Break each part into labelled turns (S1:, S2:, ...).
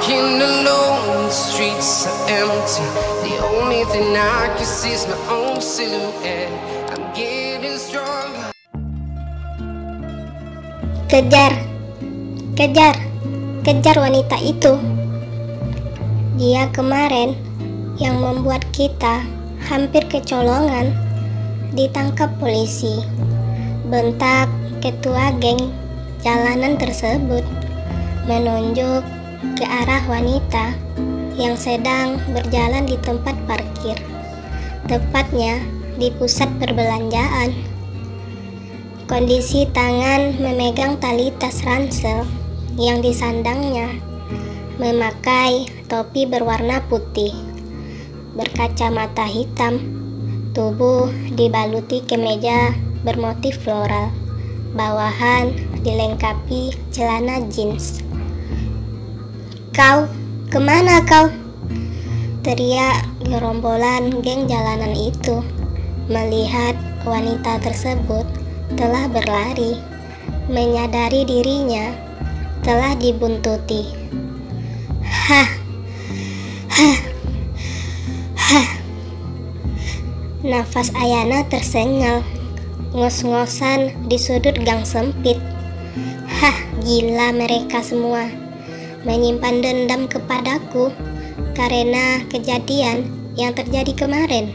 S1: Walking alone, the streets are empty. The only thing I can see is my own silhouette. I'm getting stronger.
S2: Kejar, kejar, kejar wanita itu. Dia kemarin yang membuat kita hampir kecolongan. Ditangkap polisi, bentak ketua geng jalanan tersebut menunjuk ke arah wanita yang sedang berjalan di tempat parkir, tepatnya di pusat perbelanjaan. Kondisi tangan memegang tali tas ransel yang disandangnya, memakai topi berwarna putih, berkacamata hitam, tubuh dibaluti kemeja bermotif floral, bawahan dilengkapi celana jeans. "Kau, kemana kau?" teriak gerombolan geng jalanan itu melihat wanita tersebut telah berlari, menyadari dirinya telah dibuntuti. Hah, hah, hah. Nafas Ayana tersengal, ngos-ngosan di sudut gang sempit. Hah, gila mereka semua. Menyimpan dendam kepadaku karena kejadian yang terjadi kemarin,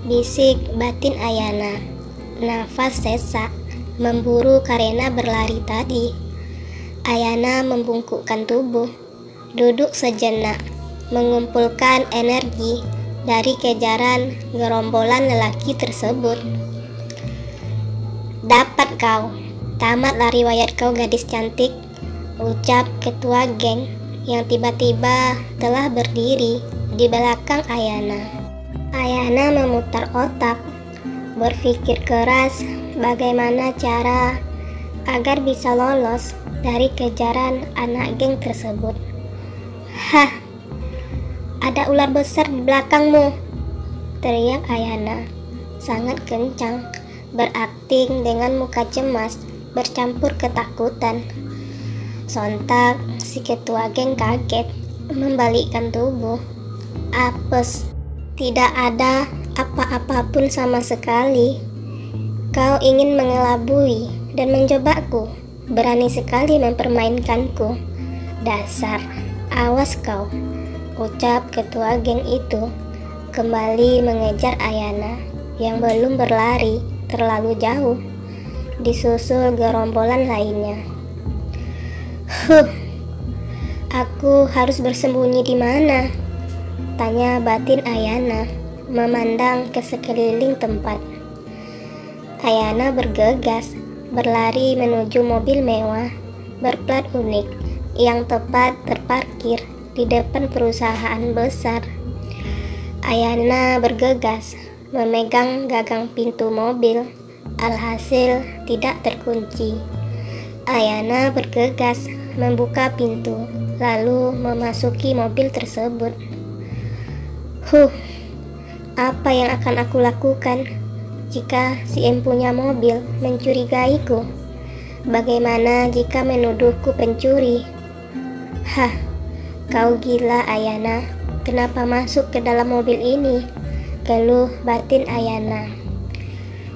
S2: bisik batin Ayana. Nafas sesak, memburu karena berlari tadi. Ayana membungkukkan tubuh, duduk sejenak, mengumpulkan energi dari kejaran gerombolan lelaki tersebut. "Dapat kau, tamatlah riwayat kau gadis cantik," ucap ketua geng yang tiba-tiba telah berdiri di belakang Ayana. Ayana memutar otak, berpikir keras bagaimana cara agar bisa lolos dari kejaran anak geng tersebut. "Hah, ada ular besar di belakangmu," teriak Ayana sangat kencang, berakting dengan muka cemas bercampur ketakutan. Sontak si ketua geng kaget, membalikkan tubuh. "Apes, tidak ada apa-apapun sama sekali. Kau ingin mengelabui dan menjebakku, berani sekali mempermainkanku. Dasar, awas kau," ucap ketua geng itu kembali mengejar Ayana yang belum berlari terlalu jauh, disusul gerombolan lainnya. Aku harus bersembunyi di mana?" tanya batin Ayana memandang ke sekeliling tempat. Ayana bergegas berlari menuju mobil mewah berplat unik yang tepat terparkir di depan perusahaan besar. Ayana bergegas memegang gagang pintu mobil, alhasil tidak terkunci. Ayana bergegas membuka pintu, lalu memasuki mobil tersebut. Apa yang akan aku lakukan jika si empunya mobil mencurigaiku? Bagaimana jika menuduhku pencuri? "Hah, kau gila Ayana, kenapa masuk ke dalam mobil ini?" keluh batin Ayana.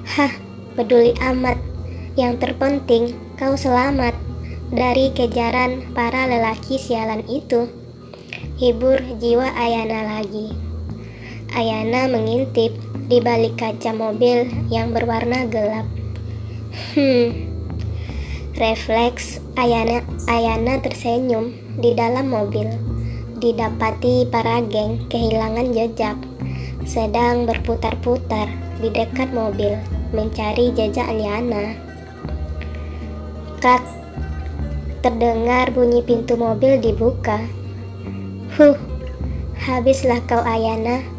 S2: "Hah, peduli amat, yang terpenting kau selamat dari kejaran para lelaki sialan itu," hibur jiwa Ayana lagi. Ayana mengintip di balik kaca mobil yang berwarna gelap. Refleks Ayana tersenyum di dalam mobil. Didapati para geng kehilangan jejak, sedang berputar-putar di dekat mobil mencari jejak Ayana. Krak, terdengar bunyi pintu mobil dibuka. Habislah kau Ayana.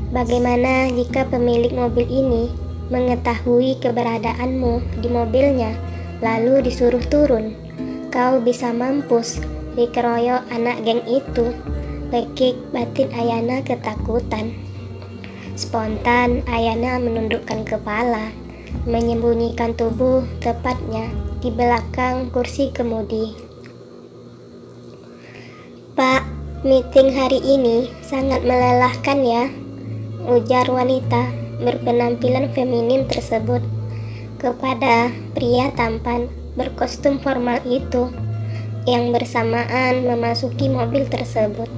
S2: Bagaimana jika pemilik mobil ini mengetahui keberadaanmu di mobilnya, lalu disuruh turun? Kau bisa mampus dikeroyok anak geng itu, lekik batin Ayana ketakutan. Spontan Ayana menundukkan kepala, menyembunyikan tubuh tepatnya di belakang kursi kemudi. Meeting hari ini sangat melelahkan ya, ujar wanita berpenampilan feminin tersebut kepada pria tampan berkostum formal itu yang bersamaan memasuki mobil tersebut.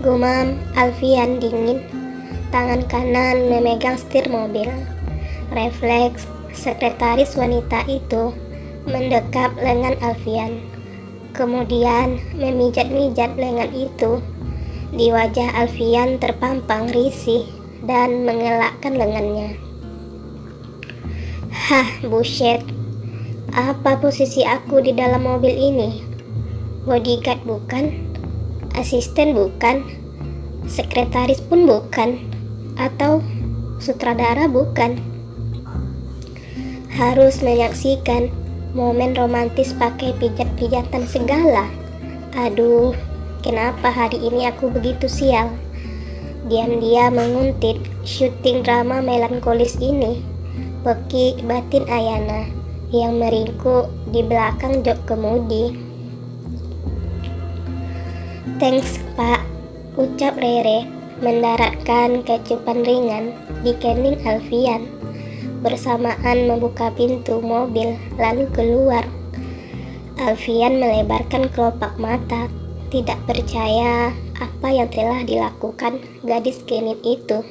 S2: Gumam Alfian dingin. Tangan kanan memegang setir mobil. Refleks sekretaris wanita itu mendekap lengan Alfian, kemudian memijat-mijat lengan itu. Di wajah Alfian terpampang risih dan mengelakkan lengannya. Buset. Apa posisi aku di dalam mobil ini? Bodyguard bukan, asisten bukan, sekretaris pun bukan, atau sutradara bukan. Harus menyaksikan momen romantis pakai pijat-pijatan segala. Aduh, kenapa hari ini aku begitu sial? Diam-diam menguntit syuting drama melankolis ini. Pekik batin Ayana yang meringkuk di belakang jok kemudi. Thanks pak, ucap Rere mendaratkan kecupan ringan di kening Alfian, bersamaan membuka pintu mobil lalu keluar. Alfian melebarkan kelopak mata, tidak percaya apa yang telah dilakukan gadis genit itu.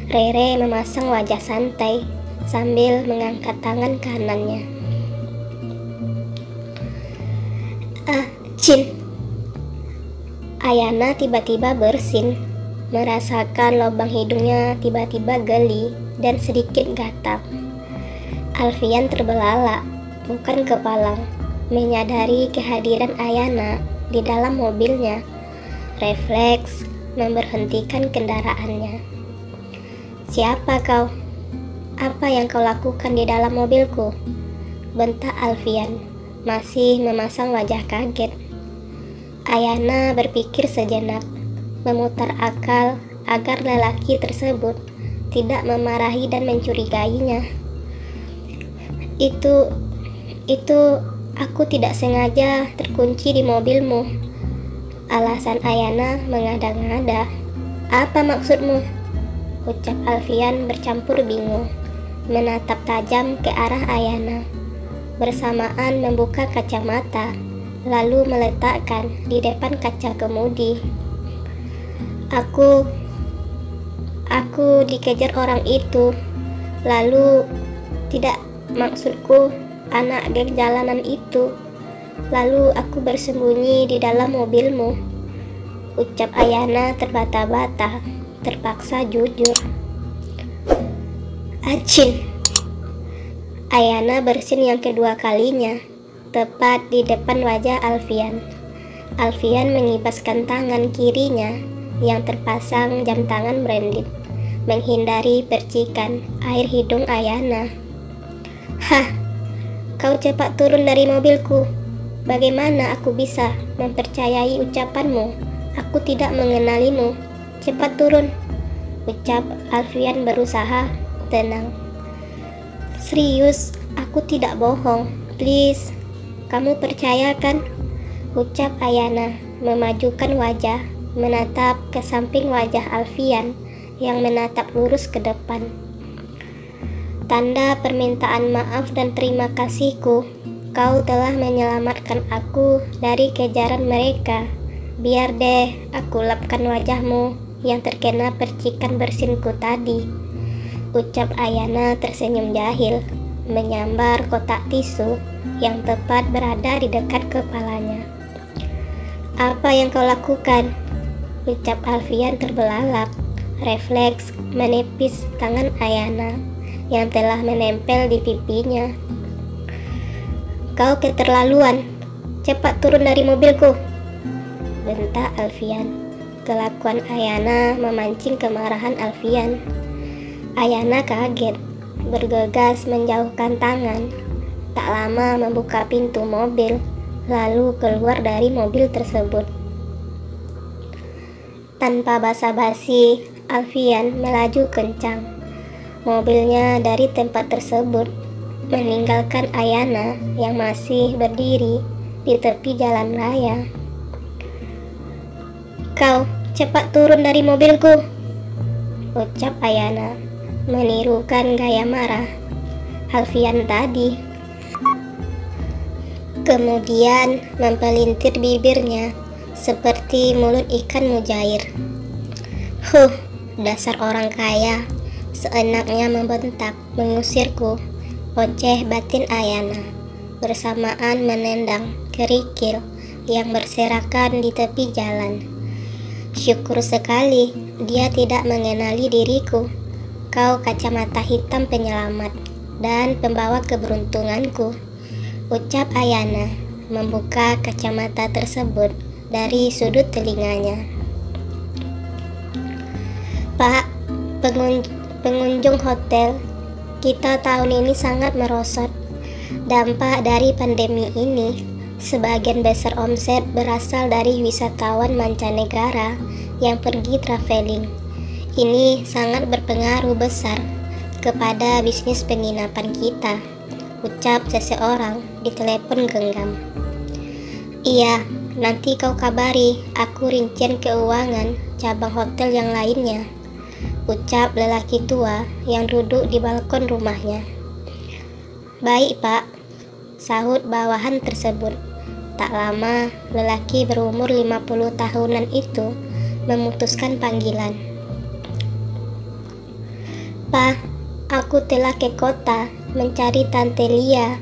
S2: Rere memasang wajah santai sambil mengangkat tangan kanannya. Cin. Ayana tiba-tiba bersin, merasakan lubang hidungnya tiba-tiba geli dan sedikit gatal. Alfian terbelalak, bukan kepalang, menyadari kehadiran Ayana di dalam mobilnya. Refleks memberhentikan kendaraannya. Siapa kau? Apa yang kau lakukan di dalam mobilku? Bentak Alfian, masih memasang wajah kaget. Ayana berpikir sejenak, memutar akal agar lelaki tersebut tidak memarahi dan mencurigainya. Itu aku tidak sengaja terkunci di mobilmu. Alasan Ayana mengada-ngada. Apa maksudmu? Ucap Alfian bercampur bingung, menatap tajam ke arah Ayana, bersamaan membuka kacamata, lalu meletakkan di depan kaca kemudi. Aku dikejar orang itu, lalu tidak, maksudku anak geng jalanan itu, lalu aku bersembunyi di dalam mobilmu. Ucap Ayana terbata-bata, terpaksa jujur. Acin. Ayana bersin yang kedua kalinya, tepat di depan wajah Alfian. Alfian mengibaskan tangan kirinya yang terpasang jam tangan branded, menghindari percikan air hidung Ayana. Kau cepat turun dari mobilku. Bagaimana aku bisa mempercayai ucapanmu? Aku tidak mengenalimu. Cepat turun, ucap Alfian berusaha tenang. Serius, aku tidak bohong. Please, kamu percaya kan? Ucap Ayana memajukan wajah, menatap ke samping wajah Alfian yang menatap lurus ke depan. Tanda permintaan maaf dan terima kasihku. Kau telah menyelamatkan aku dari kejaran mereka. Biar deh aku lapkan wajahmu yang terkena percikan bersinku tadi. Ucap Ayana tersenyum jahil, menyambar kotak tisu yang tepat berada di dekat kepalanya. Apa yang kau lakukan? Ucap Alfian terbelalak, refleks menepis tangan Ayana yang telah menempel di pipinya. Kau keterlaluan, cepat turun dari mobilku, bentak Alfian. Kelakuan Ayana memancing kemarahan Alfian. Ayana kaget, bergegas menjauhkan tangan. Tak lama membuka pintu mobil, lalu keluar dari mobil tersebut. Tanpa basa-basi, Alfian melaju kencang. Mobilnya dari tempat tersebut, meninggalkan Ayana yang masih berdiri di tepi jalan raya. "Kau cepat turun dari mobilku," ucap Ayana, menirukan gaya marah Alfian tadi. Kemudian mempelintir bibirnya seperti mulut ikan mujair. Dasar orang kaya," seenaknya membentak mengusirku, oceh batin Ayana, bersamaan menendang kerikil yang berserakan di tepi jalan. Syukur sekali dia tidak mengenali diriku. "Kau kacamata hitam penyelamat dan pembawa keberuntunganku," ucap Ayana, membuka kacamata tersebut dari sudut telinganya. "Pak, pengunjung hotel kita tahun ini sangat merosot. Dampak dari pandemi ini, sebagian besar omset berasal dari wisatawan mancanegara yang pergi traveling. Ini sangat berpengaruh besar kepada bisnis penginapan kita," ucap seseorang di telepon genggam. "Iya, nanti kau kabari aku rincian keuangan cabang hotel yang lainnya," ucap lelaki tua yang duduk di balkon rumahnya. "Baik, Pak," sahut bawahan tersebut. Tak lama, lelaki berumur 50 tahunan itu memutuskan panggilan. "Pak, aku telah ke kota mencari Tante Lia,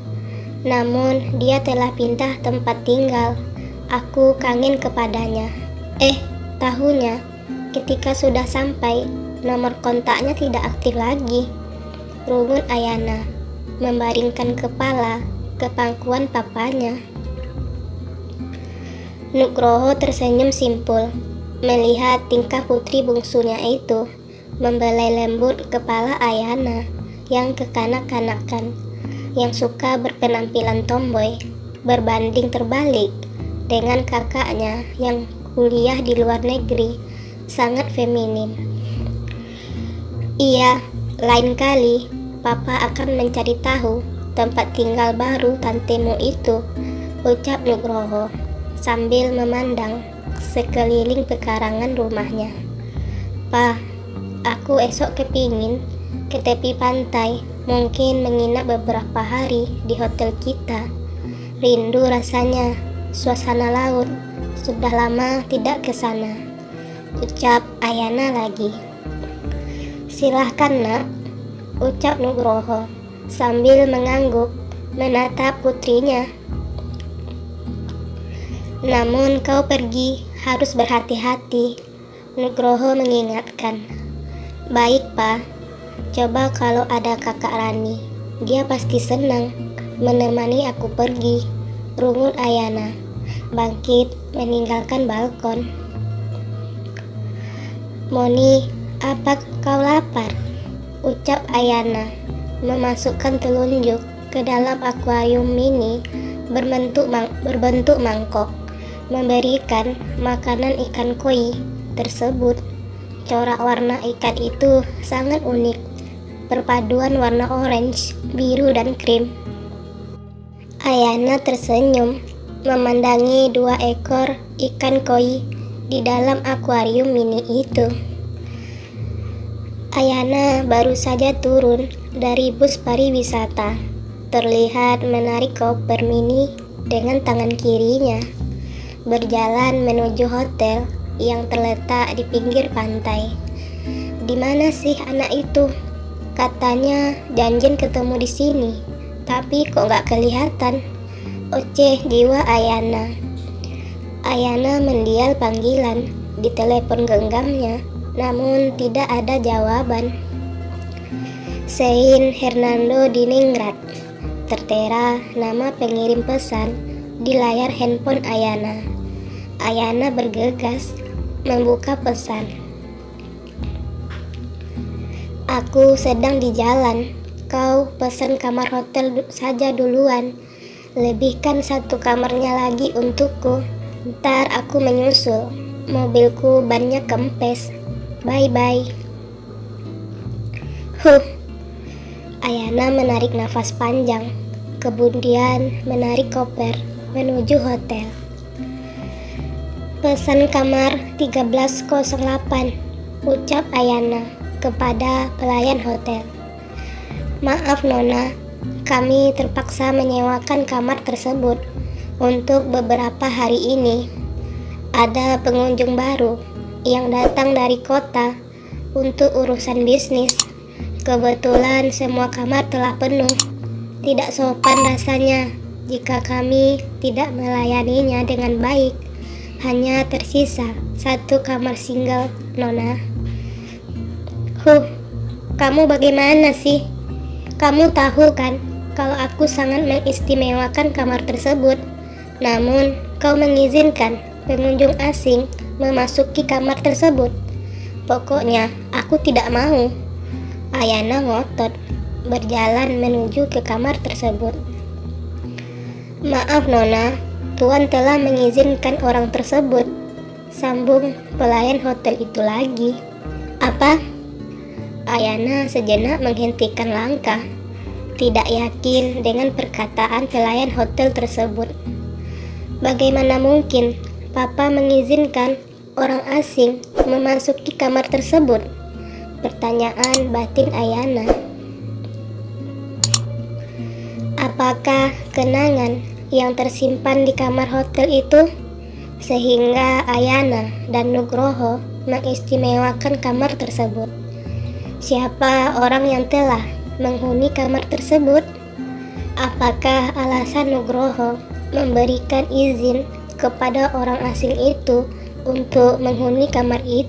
S2: namun dia telah pindah tempat tinggal. Aku kangen kepadanya. Tahunya, ketika sudah sampai, nomor kontaknya tidak aktif lagi," rungut Ayana, membaringkan kepala ke pangkuan papanya. Nugroho tersenyum simpul melihat tingkah putri bungsunya itu, membelai lembut kepala Ayana yang kekanak-kanakan, yang suka berpenampilan tomboy, berbanding terbalik dengan kakaknya yang kuliah di luar negeri, sangat feminim. "Iya, lain kali Papa akan mencari tahu tempat tinggal baru tantemu itu," ucap Nugroho sambil memandang sekeliling pekarangan rumahnya. "Pa, aku esok kepingin ke tepi pantai, mungkin menginap beberapa hari di hotel kita. Rindu rasanya suasana laut, sudah lama tidak ke sana," ucap Ayana lagi. "Silahkan nak," ucap Nugroho sambil mengangguk menatap putrinya. "Namun kau pergi harus berhati-hati," Nugroho mengingatkan. "Baik, Pa. Coba kalau ada kakak Rani, dia pasti senang menemani aku pergi," rungut Ayana, bangkit meninggalkan balkon. "Moni, apa kau lapar?" ucap Ayana, memasukkan telunjuk ke dalam akuarium mini berbentuk mangkok, memberikan makanan ikan koi tersebut. Corak warna ikan itu sangat unik, perpaduan warna orange, biru, dan krim. Ayana tersenyum memandangi 2 ekor ikan koi di dalam akuarium mini itu. Ayana baru saja turun dari bus pariwisata, terlihat menarik koper mini dengan tangan kirinya, berjalan menuju hotel yang terletak di pinggir pantai. "Di mana sih anak itu? Katanya janjian ketemu di sini, tapi kok gak kelihatan?" oceh jiwa Ayana. Ayana mendial panggilan di telepon genggamnya, namun tidak ada jawaban. "Sein Hernando Diningrat," tertera nama pengirim pesan di layar handphone Ayana. Ayana bergegas membuka pesan. "Aku sedang di jalan. Kau pesan kamar hotel saja duluan. Lebihkan 1 kamarnya lagi untukku. Ntar aku menyusul. Mobilku bannya kempes. Bye-bye." Ayana menarik nafas panjang, kemudian menarik koper menuju hotel. "Pesan kamar 1308," ucap Ayana kepada pelayan hotel. "Maaf Nona, kami terpaksa menyewakan kamar tersebut untuk beberapa hari ini. Ada pengunjung baru yang datang dari kota untuk urusan bisnis. Kebetulan semua kamar telah penuh. Tidak sopan rasanya jika kami tidak melayaninya dengan baik. Hanya tersisa satu kamar single, Nona." Kamu bagaimana sih? Kamu tahu kan kalau aku sangat mengistimewakan kamar tersebut. Namun kau mengizinkan pengunjung asing memasuki kamar tersebut. Pokoknya aku tidak mau." Ayana ngotot berjalan menuju ke kamar tersebut. "Maaf Nona, Tuan telah mengizinkan orang tersebut," sambung pelayan hotel itu lagi. "Apa?" Ayana sejenak menghentikan langkah, tidak yakin dengan perkataan pelayan hotel tersebut. Bagaimana mungkin Papa mengizinkan orang asing memasuki kamar tersebut? Pertanyaan batin Ayana. Apakah kenangan yang tersimpan di kamar hotel itu sehingga Ayana dan Nugroho mengistimewakan kamar tersebut? Siapa orang yang telah menghuni kamar tersebut? Apakah alasan Nugroho memberikan izin kepada orang asing itu untuk menghuni kamar itu?